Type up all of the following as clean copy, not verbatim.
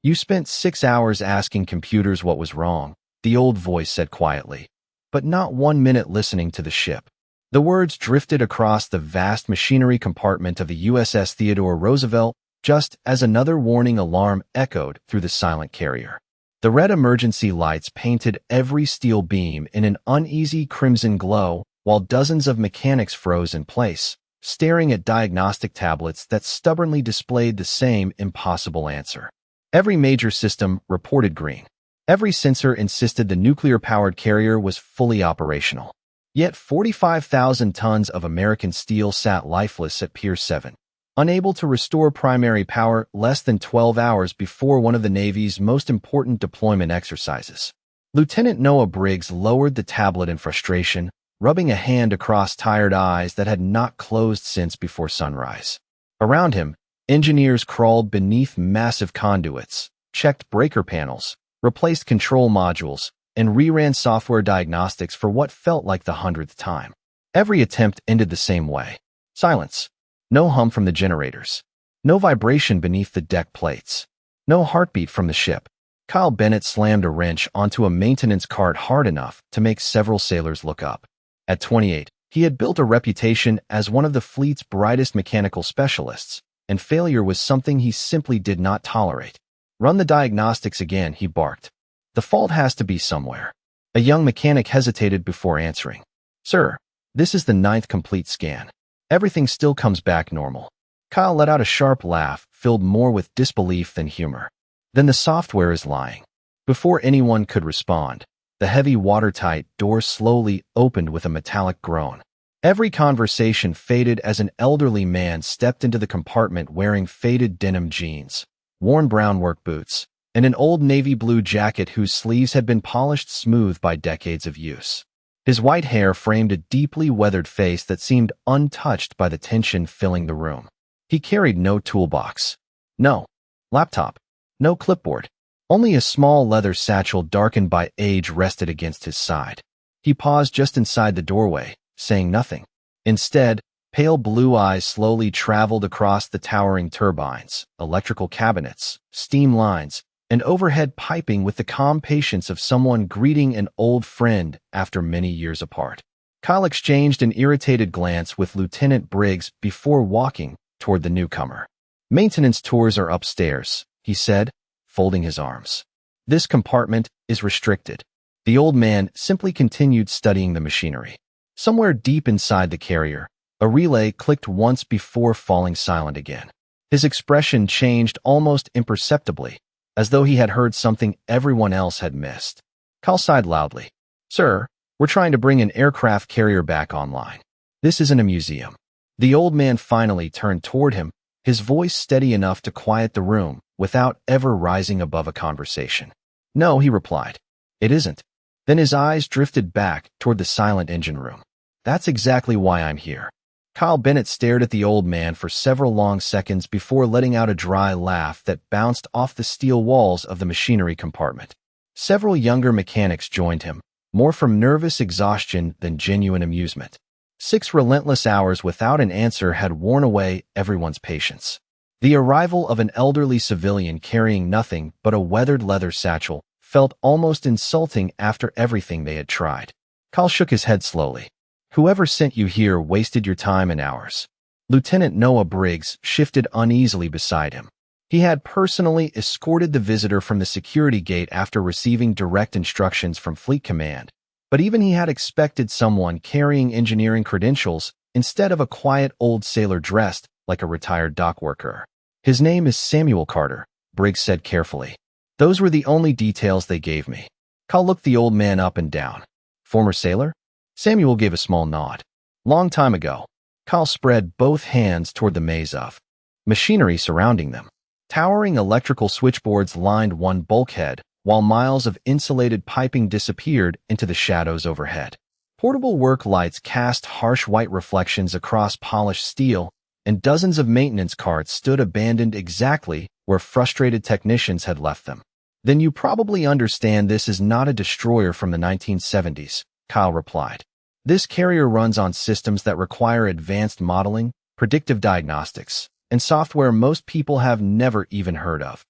You spent 6 hours asking computers what was wrong, the old voice said quietly, but not 1 minute listening to the ship. The words drifted across the vast machinery compartment of the USS Theodore Roosevelt just as another warning alarm echoed through the silent carrier. The red emergency lights painted every steel beam in an uneasy crimson glow, while dozens of mechanics froze in place, staring at diagnostic tablets that stubbornly displayed the same impossible answer. Every major system reported green. Every sensor insisted the nuclear-powered carrier was fully operational. Yet 45,000 tons of American steel sat lifeless at Pier 7, unable to restore primary power less than 12 hours before one of the Navy's most important deployment exercises. Lieutenant Noah Briggs lowered the tablet in frustration, rubbing a hand across tired eyes that had not closed since before sunrise. Around him, engineers crawled beneath massive conduits, checked breaker panels, replaced control modules, and reran software diagnostics for what felt like the 100th time. Every attempt ended the same way. Silence. No hum from the generators. No vibration beneath the deck plates. No heartbeat from the ship. Kyle Bennett slammed a wrench onto a maintenance cart hard enough to make several sailors look up. At 28, he had built a reputation as one of the fleet's brightest mechanical specialists, and failure was something he simply did not tolerate. "Run the diagnostics again," he barked. "The fault has to be somewhere." A young mechanic hesitated before answering. "Sir, this is the 9th complete scan. Everything still comes back normal." Kyle let out a sharp laugh, filled more with disbelief than humor. "Then the software is lying." Before anyone could respond, the heavy watertight door slowly opened with a metallic groan. Every conversation faded as an elderly man stepped into the compartment wearing faded denim jeans, worn brown work boots, and an old navy blue jacket whose sleeves had been polished smooth by decades of use. His white hair framed a deeply weathered face that seemed untouched by the tension filling the room. He carried no toolbox, no laptop, no clipboard. Only a small leather satchel darkened by age rested against his side. He paused just inside the doorway, saying nothing. Instead, pale blue eyes slowly traveled across the towering turbines, electrical cabinets, steam lines, and overhead piping with the calm patience of someone greeting an old friend after many years apart. Kyle exchanged an irritated glance with Lieutenant Briggs before walking toward the newcomer. "Maintenance tours are upstairs," he said, folding his arms. "This compartment is restricted." The old man simply continued studying the machinery. Somewhere deep inside the carrier, a relay clicked once before falling silent again. His expression changed almost imperceptibly, as though he had heard something everyone else had missed. Kyle sighed loudly. "Sir, we're trying to bring an aircraft carrier back online. This isn't a museum." The old man finally turned toward him, his voice steady enough to quiet the room without ever rising above a conversation. "No," he replied. "It isn't." Then his eyes drifted back toward the silent engine room. "That's exactly why I'm here." Kyle Bennett stared at the old man for several long seconds before letting out a dry laugh that bounced off the steel walls of the machinery compartment. Several younger mechanics joined him, more from nervous exhaustion than genuine amusement. 6 relentless hours without an answer had worn away everyone's patience. The arrival of an elderly civilian carrying nothing but a weathered leather satchel felt almost insulting after everything they had tried. Kyle shook his head slowly. "Whoever sent you here wasted your time and hours." Lieutenant Noah Briggs shifted uneasily beside him. He had personally escorted the visitor from the security gate after receiving direct instructions from Fleet Command, but even he had expected someone carrying engineering credentials instead of a quiet old sailor dressed like a retired dock worker. "His name is Samuel Carter," Briggs said carefully. "Those were the only details they gave me." Kyle looked the old man up and down. "Former sailor?" Samuel gave a small nod. "Long time ago." Kyle spread both hands toward the maze of machinery surrounding them. Towering electrical switchboards lined one bulkhead, while miles of insulated piping disappeared into the shadows overhead. Portable work lights cast harsh white reflections across polished steel, and dozens of maintenance carts stood abandoned exactly where frustrated technicians had left them. "Then you probably understand this is not a destroyer from the 1970s, Kyle replied. "This carrier runs on systems that require advanced modeling, predictive diagnostics, and software most people have never even heard of."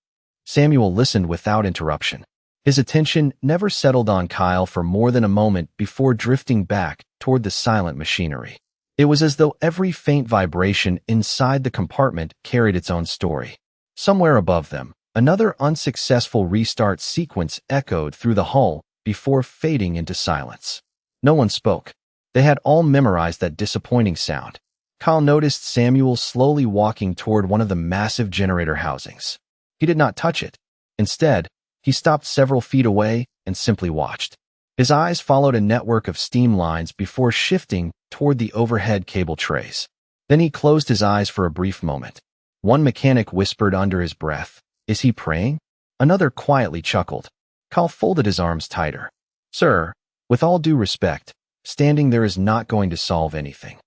Samuel listened without interruption. His attention never settled on Kyle for more than a moment before drifting back toward the silent machinery. It was as though every faint vibration inside the compartment carried its own story. Somewhere above them, another unsuccessful restart sequence echoed through the hull before fading into silence. No one spoke. They had all memorized that disappointing sound. Kyle noticed Samuel slowly walking toward one of the massive generator housings. He did not touch it. Instead, he stopped several feet away and simply watched. His eyes followed a network of steam lines before shifting toward the overhead cable trays. Then he closed his eyes for a brief moment. One mechanic whispered under his breath, "Is he praying?" Another quietly chuckled. Kyle folded his arms tighter. "Sir, with all due respect, standing there is not going to solve anything."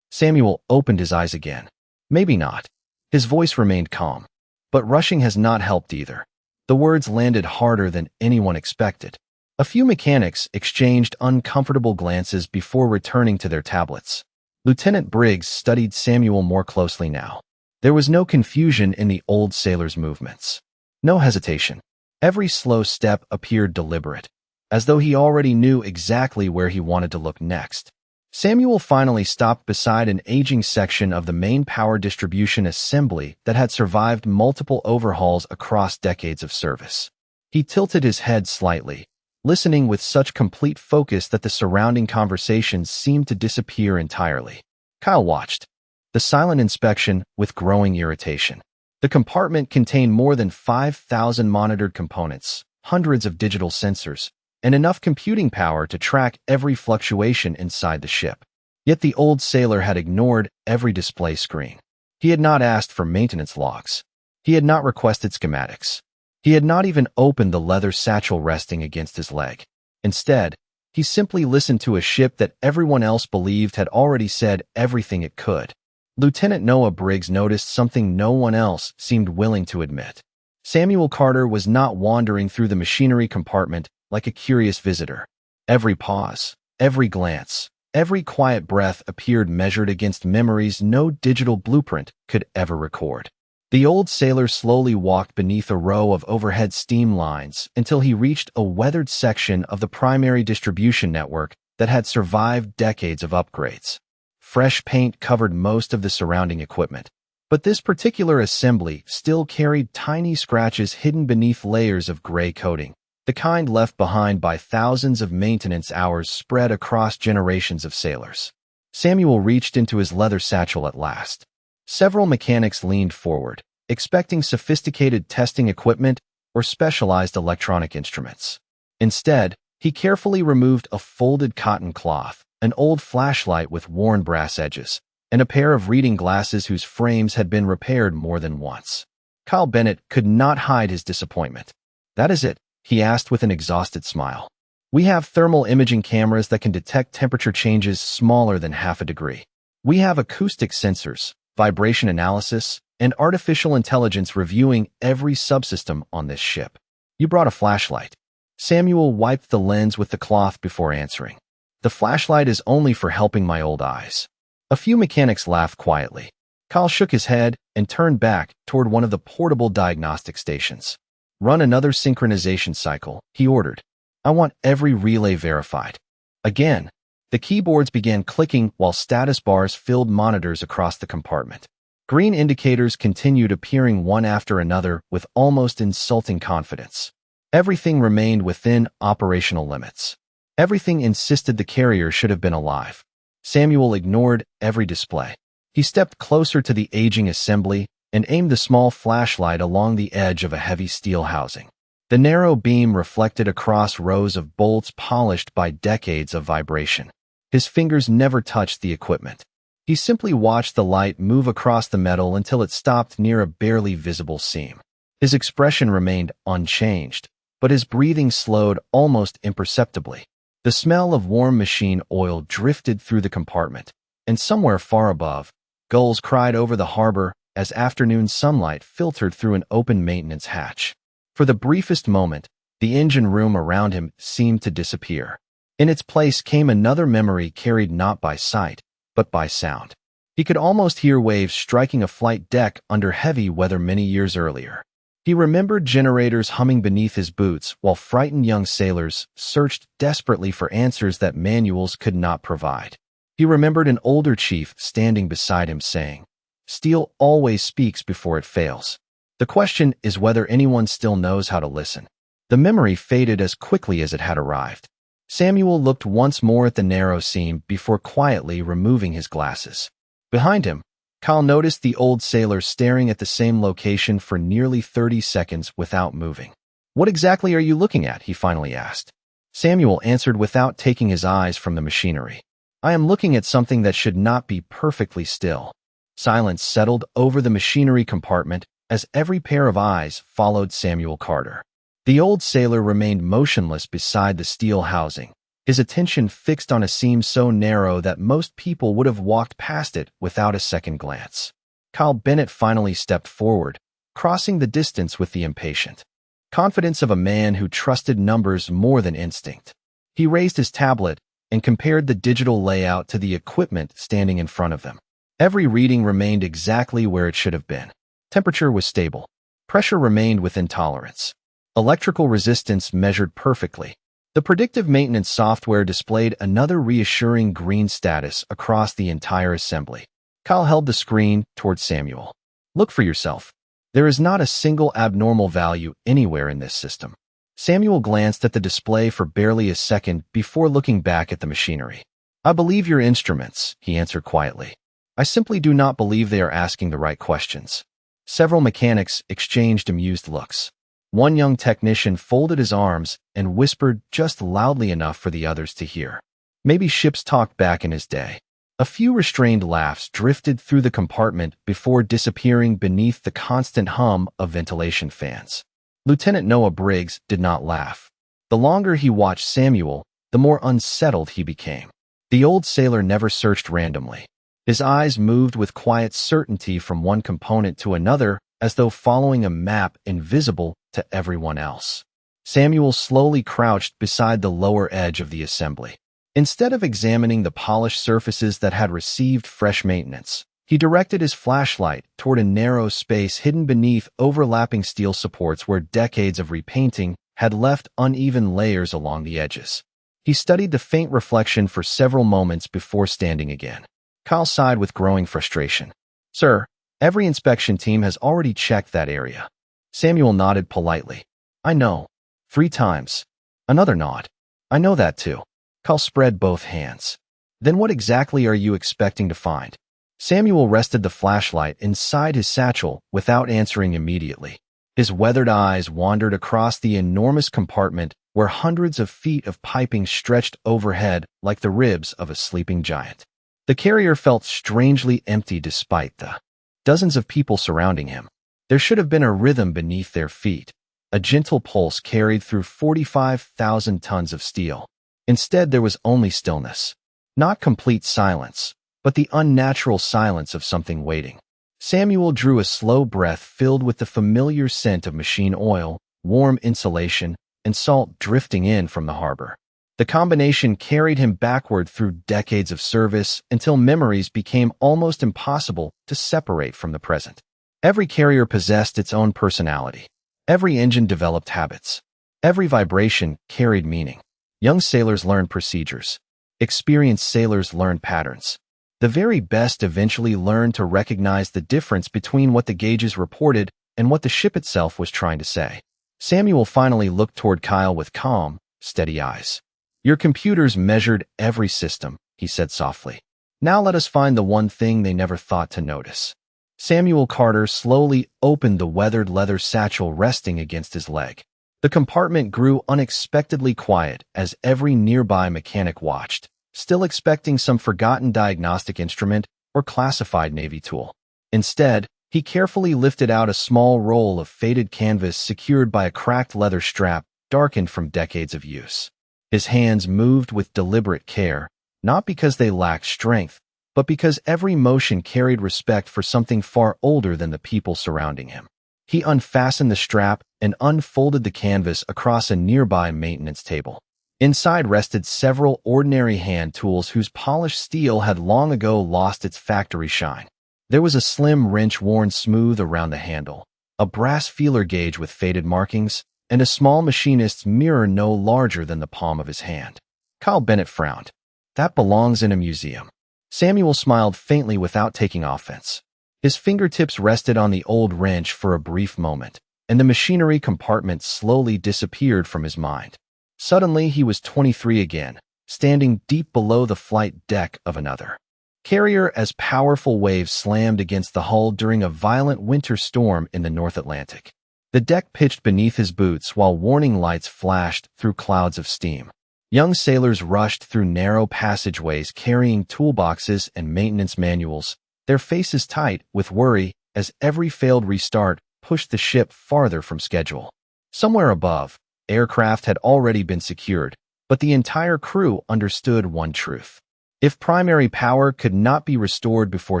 Samuel opened his eyes again. "Maybe not." His voice remained calm. "But rushing has not helped either." The words landed harder than anyone expected. A few mechanics exchanged uncomfortable glances before returning to their tablets. Lieutenant Briggs studied Samuel more closely now. There was no confusion in the old sailor's movements. No hesitation. Every slow step appeared deliberate, as though he already knew exactly where he wanted to look next. Samuel finally stopped beside an aging section of the main power distribution assembly that had survived multiple overhauls across decades of service. He tilted his head slightly, listening with such complete focus that the surrounding conversations seemed to disappear entirely. Kyle watched the silent inspection with growing irritation. The compartment contained more than 5,000 monitored components, hundreds of digital sensors, and enough computing power to track every fluctuation inside the ship. Yet the old sailor had ignored every display screen. He had not asked for maintenance logs. He had not requested schematics. He had not even opened the leather satchel resting against his leg. Instead, he simply listened to a ship that everyone else believed had already said everything it could. Lieutenant Noah Briggs noticed something no one else seemed willing to admit. Samuel Carter was not wandering through the machinery compartment like a curious visitor. Every pause, every glance, every quiet breath appeared measured against memories no digital blueprint could ever record. The old sailor slowly walked beneath a row of overhead steam lines until he reached a weathered section of the primary distribution network that had survived decades of upgrades. Fresh paint covered most of the surrounding equipment, but this particular assembly still carried tiny scratches hidden beneath layers of gray coating, the kind left behind by thousands of maintenance hours spread across generations of sailors. Samuel reached into his leather satchel at last. Several mechanics leaned forward, expecting sophisticated testing equipment or specialized electronic instruments. Instead, he carefully removed a folded cotton cloth, an old flashlight with worn brass edges, and a pair of reading glasses whose frames had been repaired more than once. Kyle Bennett could not hide his disappointment. "That is it?" he asked with an exhausted smile. "We have thermal imaging cameras that can detect temperature changes smaller than half a degree. We have acoustic sensors, vibration analysis, and artificial intelligence reviewing every subsystem on this ship. You brought a flashlight." Samuel wiped the lens with the cloth before answering. "The flashlight is only for helping my old eyes." A few mechanics laughed quietly. Kyle shook his head and turned back toward one of the portable diagnostic stations. "Run another synchronization cycle," he ordered. "I want every relay verified." Again, the keyboards began clicking while status bars filled monitors across the compartment. Green indicators continued appearing one after another with almost insulting confidence. Everything remained within operational limits. Everything insisted the carrier should have been alive. Samuel ignored every display. He stepped closer to the aging assembly and aimed the small flashlight along the edge of a heavy steel housing. The narrow beam reflected across rows of bolts polished by decades of vibration. His fingers never touched the equipment. He simply watched the light move across the metal until it stopped near a barely visible seam. His expression remained unchanged, but his breathing slowed almost imperceptibly. The smell of warm machine oil drifted through the compartment, and somewhere far above, gulls cried over the harbor as afternoon sunlight filtered through an open maintenance hatch. For the briefest moment, the engine room around him seemed to disappear. In its place came another memory carried not by sight, but by sound. He could almost hear waves striking a flight deck under heavy weather many years earlier. He remembered generators humming beneath his boots while frightened young sailors searched desperately for answers that manuals could not provide. He remembered an older chief standing beside him saying, "Steel always speaks before it fails. The question is whether anyone still knows how to listen." The memory faded as quickly as it had arrived. Samuel looked once more at the narrow seam before quietly removing his glasses. Behind him, Kyle noticed the old sailor staring at the same location for nearly 30 seconds without moving. "What exactly are you looking at?" he finally asked. Samuel answered without taking his eyes from the machinery. "I am looking at something that should not be perfectly still." Silence settled over the machinery compartment as every pair of eyes followed Samuel Carter. The old sailor remained motionless beside the steel housing, his attention fixed on a seam so narrow that most people would have walked past it without a second glance. Kyle Bennett finally stepped forward, crossing the distance with the impatient confidence of a man who trusted numbers more than instinct. He raised his tablet and compared the digital layout to the equipment standing in front of them. Every reading remained exactly where it should have been. Temperature was stable. Pressure remained within tolerance. Electrical resistance measured perfectly. The predictive maintenance software displayed another reassuring green status across the entire assembly. Kyle held the screen toward Samuel. "Look for yourself. There is not a single abnormal value anywhere in this system." Samuel glanced at the display for barely a second before looking back at the machinery. "I believe your instruments," he answered quietly. "I simply do not believe they are asking the right questions." Several mechanics exchanged amused looks. One young technician folded his arms and whispered just loudly enough for the others to hear. Maybe ships talked back in his day. A few restrained laughs drifted through the compartment before disappearing beneath the constant hum of ventilation fans. Lieutenant Noah Briggs did not laugh. The longer he watched Samuel, the more unsettled he became. The old sailor never searched randomly. His eyes moved with quiet certainty from one component to another, as though following a map invisible to everyone else. Samuel slowly crouched beside the lower edge of the assembly. Instead of examining the polished surfaces that had received fresh maintenance, he directed his flashlight toward a narrow space hidden beneath overlapping steel supports where decades of repainting had left uneven layers along the edges. He studied the faint reflection for several moments before standing again. Kyle sighed with growing frustration. "Sir, every inspection team has already checked that area." Samuel nodded politely. "I know. 3 times. Another nod. "I know that too." Kyle spread both hands. "Then what exactly are you expecting to find?" Samuel rested the flashlight inside his satchel without answering immediately. His weathered eyes wandered across the enormous compartment where hundreds of feet of piping stretched overhead like the ribs of a sleeping giant. The carrier felt strangely empty despite the dozens of people surrounding him. There should have been a rhythm beneath their feet. A gentle pulse carried through 45,000 tons of steel. Instead, there was only stillness. Not complete silence, but the unnatural silence of something waiting. Samuel drew a slow breath filled with the familiar scent of machine oil, warm insulation, and salt drifting in from the harbor. The combination carried him backward through decades of service until memories became almost impossible to separate from the present. Every carrier possessed its own personality. Every engine developed habits. Every vibration carried meaning. Young sailors learned procedures. Experienced sailors learned patterns. The very best eventually learned to recognize the difference between what the gauges reported and what the ship itself was trying to say. Samuel finally looked toward Kyle with calm, steady eyes. "Your computers measured every system," he said softly. "Now let us find the one thing they never thought to notice." Samuel Carter slowly opened the weathered leather satchel resting against his leg. The compartment grew unexpectedly quiet as every nearby mechanic watched, still expecting some forgotten diagnostic instrument or classified Navy tool. Instead, he carefully lifted out a small roll of faded canvas secured by a cracked leather strap darkened from decades of use. His hands moved with deliberate care, not because they lacked strength, but because every motion carried respect for something far older than the people surrounding him. He unfastened the strap and unfolded the canvas across a nearby maintenance table. Inside rested several ordinary hand tools whose polished steel had long ago lost its factory shine. There was a slim wrench worn smooth around the handle, a brass feeler gauge with faded markings, and a small machinist's mirror no larger than the palm of his hand. Kyle Bennett frowned. That belongs in a museum. Samuel smiled faintly without taking offense. His fingertips rested on the old wrench for a brief moment, and the machinery compartment slowly disappeared from his mind. Suddenly, he was 23 again, standing deep below the flight deck of another carrier as powerful waves slammed against the hull during a violent winter storm in the North Atlantic. The deck pitched beneath his boots while warning lights flashed through clouds of steam. Young sailors rushed through narrow passageways carrying toolboxes and maintenance manuals, their faces tight with worry as every failed restart pushed the ship farther from schedule. Somewhere above, aircraft had already been secured, but the entire crew understood one truth. If primary power could not be restored before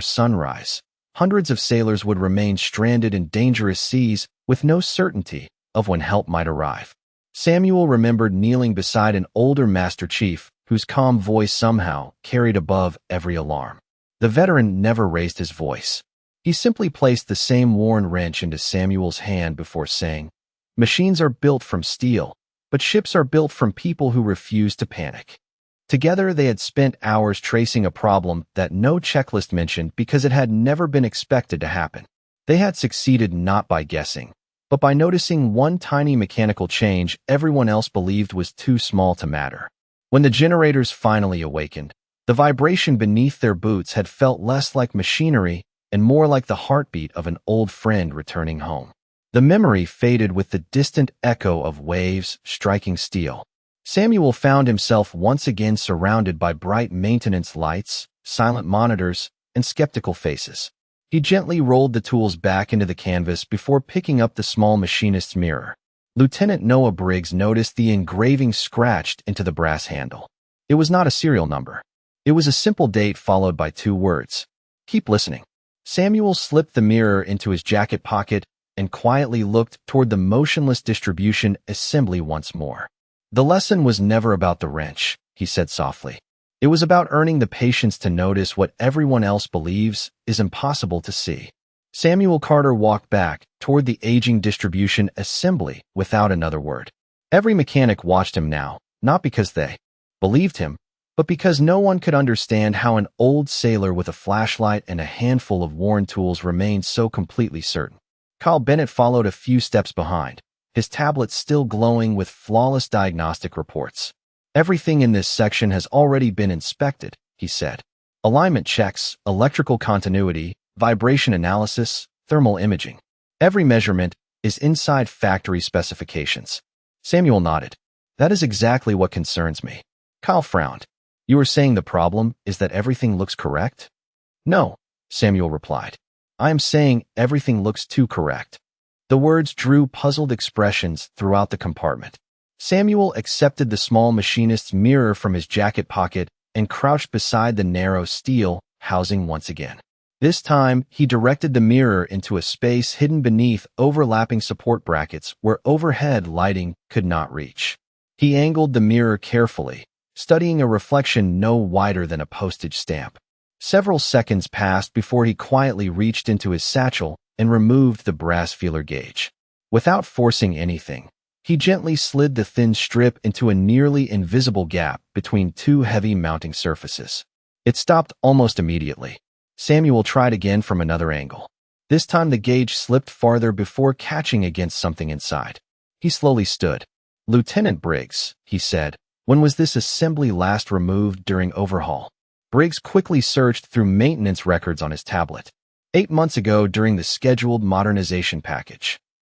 sunrise, hundreds of sailors would remain stranded in dangerous seas with no certainty of when help might arrive. Samuel remembered kneeling beside an older Master Chief whose calm voice somehow carried above every alarm. The veteran never raised his voice. He simply placed the same worn wrench into Samuel's hand before saying, "Machines are built from steel, but ships are built from people who refuse to panic." Together, they had spent hours tracing a problem that no checklist mentioned because it had never been expected to happen. They had succeeded not by guessing, but by noticing one tiny mechanical change everyone else believed was too small to matter. When the generators finally awakened, the vibration beneath their boots had felt less like machinery and more like the heartbeat of an old friend returning home. The memory faded with the distant echo of waves striking steel. Samuel found himself once again surrounded by bright maintenance lights, silent monitors, and skeptical faces. He gently rolled the tools back into the canvas before picking up the small machinist's mirror. Lieutenant Noah Briggs noticed the engraving scratched into the brass handle. It was not a serial number. It was a simple date followed by 2 words. "Keep listening." Samuel slipped the mirror into his jacket pocket and quietly looked toward the motionless distribution assembly once more. "The lesson was never about the wrench," he said softly. "It was about earning the patience to notice what everyone else believes is impossible to see." Samuel Carter walked back toward the aging distribution assembly without another word. Every mechanic watched him now, not because they believed him, but because no one could understand how an old sailor with a flashlight and a handful of worn tools remained so completely certain. Kyle Bennett followed a few steps behind, his tablet still glowing with flawless diagnostic reports. "Everything in this section has already been inspected," he said. "Alignment checks, electrical continuity, vibration analysis, thermal imaging. Every measurement is inside factory specifications." Samuel nodded. "That is exactly what concerns me." Kyle frowned. "You are saying the problem is that everything looks correct?" "No," Samuel replied. "I am saying everything looks too correct." The words drew puzzled expressions throughout the compartment. Samuel accepted the small machinist's mirror from his jacket pocket and crouched beside the narrow steel housing once again. This time, he directed the mirror into a space hidden beneath overlapping support brackets where overhead lighting could not reach. He angled the mirror carefully, studying a reflection no wider than a postage stamp. Several seconds passed before he quietly reached into his satchel and removed the brass feeler gauge. Without forcing anything, he gently slid the thin strip into a nearly invisible gap between 2 heavy mounting surfaces. It stopped almost immediately. Samuel tried again from another angle. This time the gauge slipped farther before catching against something inside. He slowly stood. "Lieutenant Briggs," he said, "when was this assembly last removed during overhaul?" Briggs quickly searched through maintenance records on his tablet. 8 months ago during the scheduled modernization package."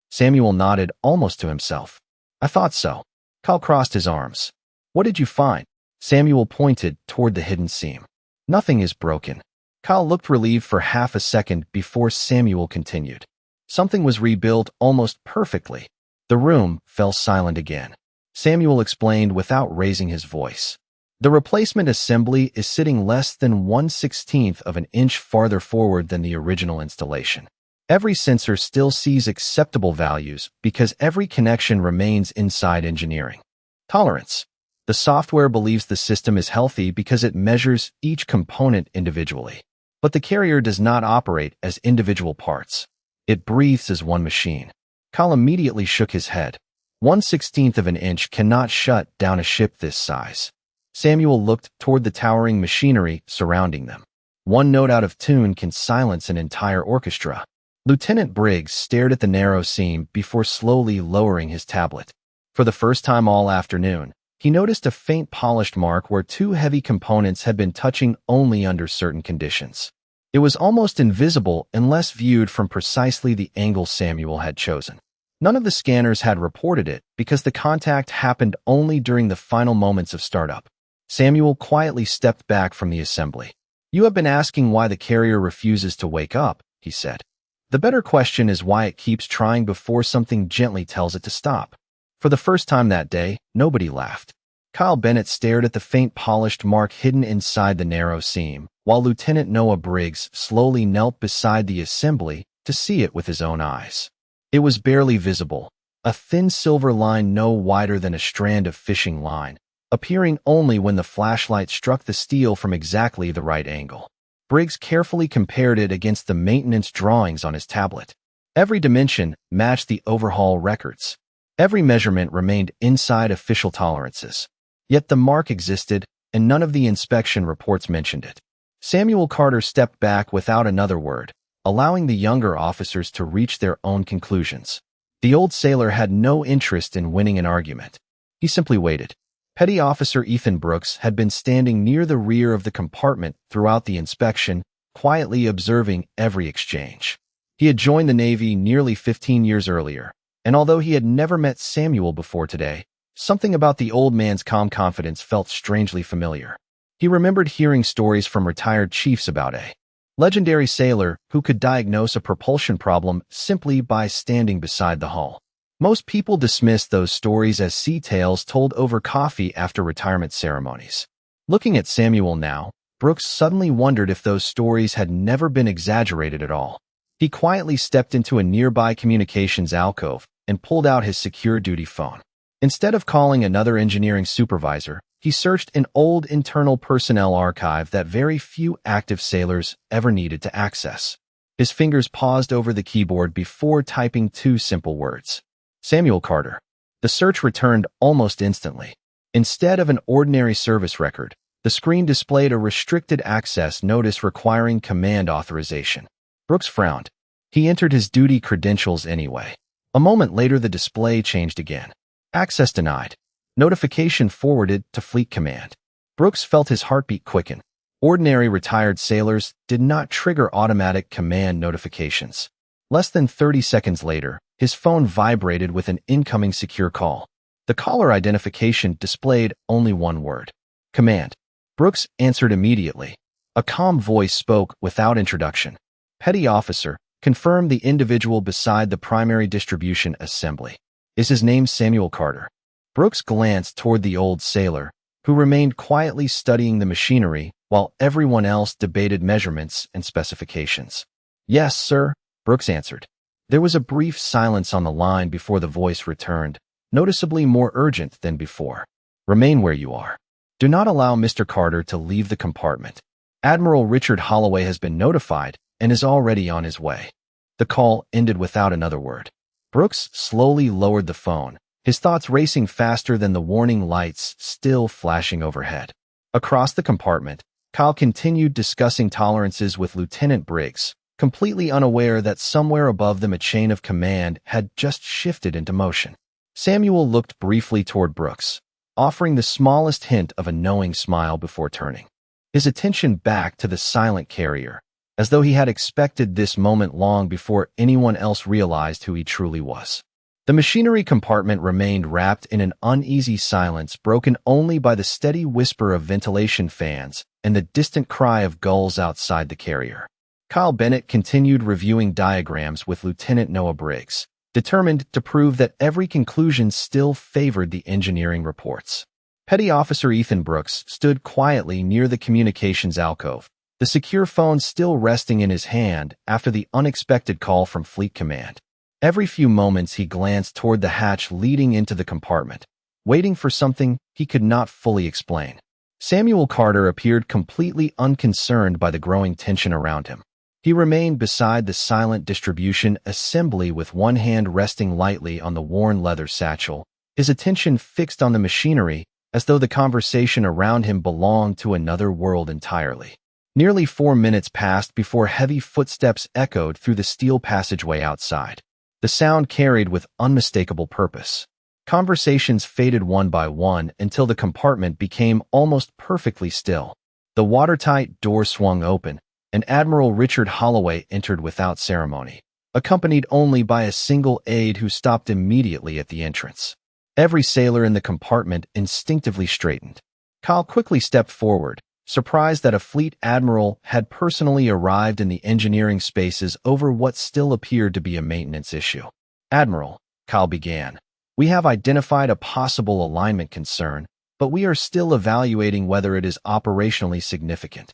Samuel nodded almost to himself. "I thought so." Kyle crossed his arms. "What did you find?" Samuel pointed toward the hidden seam. "Nothing is broken." Kyle looked relieved for half a second before Samuel continued. "Something was rebuilt almost perfectly." The room fell silent again. Samuel explained without raising his voice. "The replacement assembly is sitting less than 1/16th of an inch farther forward than the original installation. Every sensor still sees acceptable values because every connection remains inside engineering. Tolerance. The software believes the system is healthy because it measures each component individually. But the carrier does not operate as individual parts. It breathes as one machine. Kyle immediately shook his head. 1/16 of an inch cannot shut down a ship this size. Samuel looked toward the towering machinery surrounding them. One note out of tune can silence an entire orchestra. Lieutenant Briggs stared at the narrow seam before slowly lowering his tablet. For the first time all afternoon, he noticed a faint polished mark where two heavy components had been touching only under certain conditions. It was almost invisible unless viewed from precisely the angle Samuel had chosen. None of the scanners had reported it because the contact happened only during the final moments of startup. Samuel quietly stepped back from the assembly. "You have been asking why the carrier refuses to wake up," he said. "The better question is why it keeps trying before something gently tells it to stop." For the first time that day, nobody laughed. Kyle Bennett stared at the faint polished mark hidden inside the narrow seam, while Lieutenant Noah Briggs slowly knelt beside the assembly to see it with his own eyes. It was barely visible, a thin silver line no wider than a strand of fishing line, appearing only when the flashlight struck the steel from exactly the right angle. Briggs carefully compared it against the maintenance drawings on his tablet. Every dimension matched the overhaul records. Every measurement remained inside official tolerances. Yet the mark existed, and none of the inspection reports mentioned it. Samuel Carter stepped back without another word, allowing the younger officers to reach their own conclusions. The old sailor had no interest in winning an argument. He simply waited. Petty Officer Ethan Brooks had been standing near the rear of the compartment throughout the inspection, quietly observing every exchange. He had joined the Navy nearly 15 years earlier, and although he had never met Samuel before today, something about the old man's calm confidence felt strangely familiar. He remembered hearing stories from retired chiefs about a legendary sailor who could diagnose a propulsion problem simply by standing beside the hull. Most people dismissed those stories as sea tales told over coffee after retirement ceremonies. Looking at Samuel now, Brooks suddenly wondered if those stories had never been exaggerated at all. He quietly stepped into a nearby communications alcove and pulled out his secure duty phone. Instead of calling another engineering supervisor, he searched an old internal personnel archive that very few active sailors ever needed to access. His fingers paused over the keyboard before typing two simple words. Samuel Carter. The search returned almost instantly. Instead of an ordinary service record, the screen displayed a restricted access notice requiring command authorization. Brooks frowned. He entered his duty credentials anyway. A moment later, the display changed again. Access denied. Notification forwarded to Fleet Command. Brooks felt his heartbeat quicken. Ordinary retired sailors did not trigger automatic command notifications. Less than 30 seconds later, his phone vibrated with an incoming secure call. The caller identification displayed only one word. Command. Brooks answered immediately. A calm voice spoke without introduction. Petty Officer, confirm the individual beside the primary distribution assembly. Is his name Samuel Carter? Brooks glanced toward the old sailor, who remained quietly studying the machinery while everyone else debated measurements and specifications. Yes, sir, Brooks answered. There was a brief silence on the line before the voice returned, noticeably more urgent than before. Remain where you are. Do not allow Mr. Carter to leave the compartment. Admiral Richard Holloway has been notified and is already on his way. The call ended without another word. Brooks slowly lowered the phone, his thoughts racing faster than the warning lights still flashing overhead. Across the compartment, Kyle continued discussing tolerances with Lieutenant Briggs, completely unaware that somewhere above them a chain of command had just shifted into motion. Samuel looked briefly toward Brooks, offering the smallest hint of a knowing smile before turning his attention back to the silent carrier, as though he had expected this moment long before anyone else realized who he truly was. The machinery compartment remained wrapped in an uneasy silence broken only by the steady whisper of ventilation fans and the distant cry of gulls outside the carrier. Kyle Bennett continued reviewing diagrams with Lieutenant Noah Briggs, determined to prove that every conclusion still favored the engineering reports. Petty Officer Ethan Brooks stood quietly near the communications alcove, the secure phone still resting in his hand after the unexpected call from Fleet Command. Every few moments he glanced toward the hatch leading into the compartment, waiting for something he could not fully explain. Samuel Carter appeared completely unconcerned by the growing tension around him. He remained beside the silent distribution assembly with one hand resting lightly on the worn leather satchel, his attention fixed on the machinery as though the conversation around him belonged to another world entirely. Nearly 4 minutes passed before heavy footsteps echoed through the steel passageway outside. The sound carried with unmistakable purpose. Conversations faded one by one until the compartment became almost perfectly still. The watertight door swung open, and Admiral Richard Holloway entered without ceremony, accompanied only by a single aide who stopped immediately at the entrance. Every sailor in the compartment instinctively straightened. Kyle quickly stepped forward, surprised that a fleet admiral had personally arrived in the engineering spaces over what still appeared to be a maintenance issue. "Admiral," Kyle began, "we have identified a possible alignment concern, but we are still evaluating whether it is operationally significant."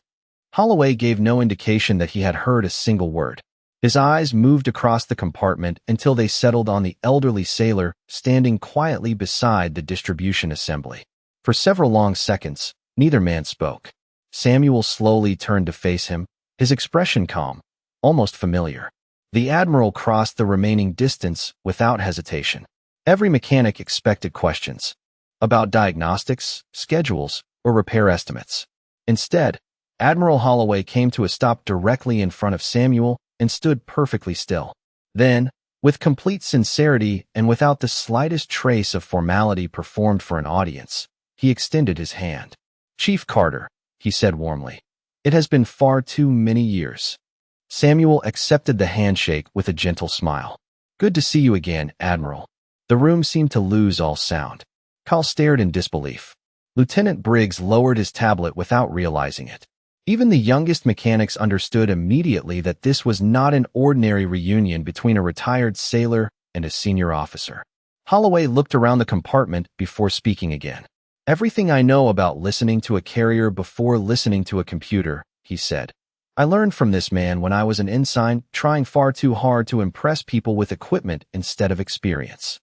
Holloway gave no indication that he had heard a single word. His eyes moved across the compartment until they settled on the elderly sailor standing quietly beside the distribution assembly. For several long seconds, neither man spoke. Samuel slowly turned to face him, his expression calm, almost familiar. The Admiral crossed the remaining distance without hesitation. Every mechanic expected questions about diagnostics, schedules, or repair estimates. Instead, Admiral Holloway came to a stop directly in front of Samuel and stood perfectly still. Then, with complete sincerity and without the slightest trace of formality performed for an audience, he extended his hand. "Chief Carter," he said warmly, "it has been far too many years." Samuel accepted the handshake with a gentle smile. "Good to see you again, Admiral." The room seemed to lose all sound. Kyle stared in disbelief. Lieutenant Briggs lowered his tablet without realizing it. Even the youngest mechanics understood immediately that this was not an ordinary reunion between a retired sailor and a senior officer. Holloway looked around the compartment before speaking again. "Everything I know about listening to a carrier before listening to a computer," he said. "I learned from this man when I was an ensign trying far too hard to impress people with equipment instead of experience."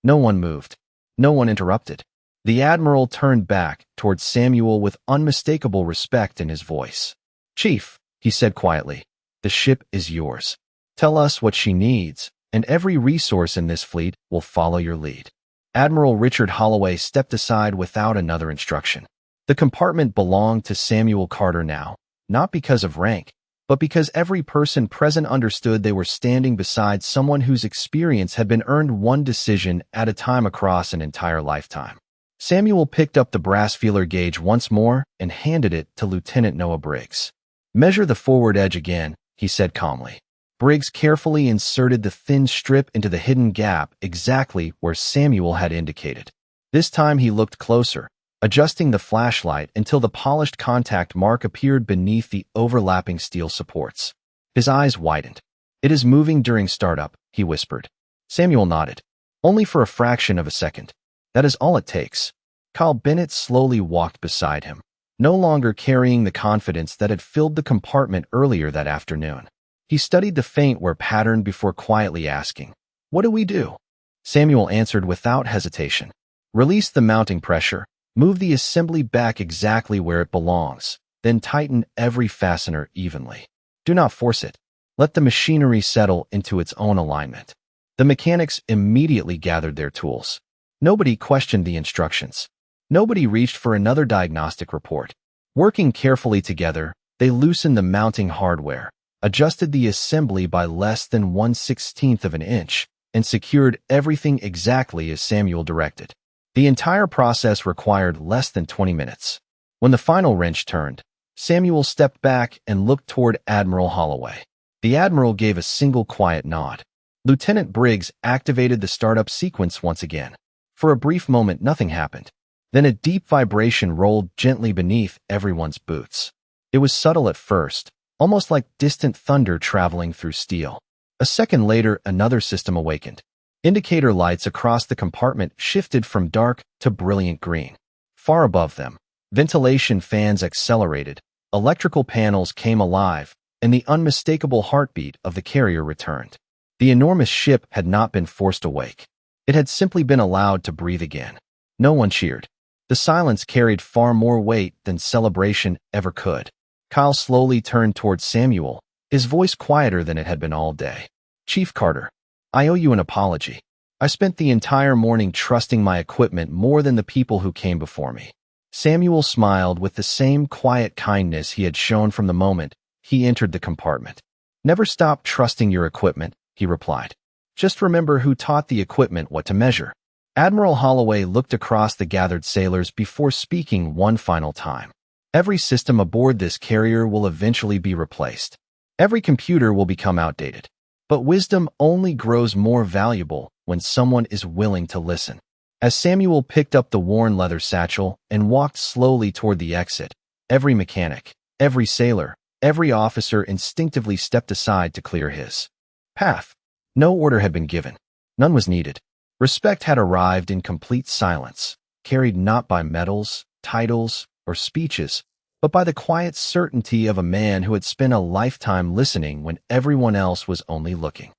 No one moved. No one interrupted. The Admiral turned back towards Samuel with unmistakable respect in his voice. "Chief," he said quietly, "the ship is yours. Tell us what she needs, and every resource in this fleet will follow your lead." Admiral Richard Holloway stepped aside without another instruction. The compartment belonged to Samuel Carter now, not because of rank, but because every person present understood they were standing beside someone whose experience had been earned one decision at a time across an entire lifetime. Samuel picked up the brass feeler gauge once more and handed it to Lieutenant Noah Briggs. "Measure the forward edge again," he said calmly. Briggs carefully inserted the thin strip into the hidden gap exactly where Samuel had indicated. This time he looked closer, adjusting the flashlight until the polished contact mark appeared beneath the overlapping steel supports. His eyes widened. "It is moving during startup," he whispered. Samuel nodded. "Only for a fraction of a second. That is all it takes." Kyle Bennett slowly walked beside him, no longer carrying the confidence that had filled the compartment earlier that afternoon. He studied the faintware pattern before quietly asking, "What do we do?" Samuel answered without hesitation. "Release the mounting pressure, move the assembly back exactly where it belongs, then tighten every fastener evenly. Do not force it. Let the machinery settle into its own alignment." The mechanics immediately gathered their tools. Nobody questioned the instructions. Nobody reached for another diagnostic report. Working carefully together, they loosened the mounting hardware, adjusted the assembly by less than 1/16 of an inch, and secured everything exactly as Samuel directed. The entire process required less than 20 minutes. When the final wrench turned, Samuel stepped back and looked toward Admiral Holloway. The Admiral gave a single quiet nod. Lieutenant Briggs activated the startup sequence once again. For a brief moment, nothing happened. Then a deep vibration rolled gently beneath everyone's boots. It was subtle at first, almost like distant thunder traveling through steel. A second later, another system awakened. Indicator lights across the compartment shifted from dark to brilliant green. Far above them, ventilation fans accelerated, electrical panels came alive, and the unmistakable heartbeat of the carrier returned. The enormous ship had not been forced awake. It had simply been allowed to breathe again. No one cheered. The silence carried far more weight than celebration ever could. Kyle slowly turned towards Samuel, his voice quieter than it had been all day. "Chief Carter, I owe you an apology. I spent the entire morning trusting my equipment more than the people who came before me." Samuel smiled with the same quiet kindness he had shown from the moment he entered the compartment. "Never stop trusting your equipment," he replied. "Just remember who taught the equipment what to measure." Admiral Holloway looked across the gathered sailors before speaking one final time. "Every system aboard this carrier will eventually be replaced. Every computer will become outdated. But wisdom only grows more valuable when someone is willing to listen." As Samuel picked up the worn leather satchel and walked slowly toward the exit, every mechanic, every sailor, every officer instinctively stepped aside to clear his path. No order had been given. None was needed. Respect had arrived in complete silence, carried not by medals, titles, or speeches, but by the quiet certainty of a man who had spent a lifetime listening when everyone else was only looking.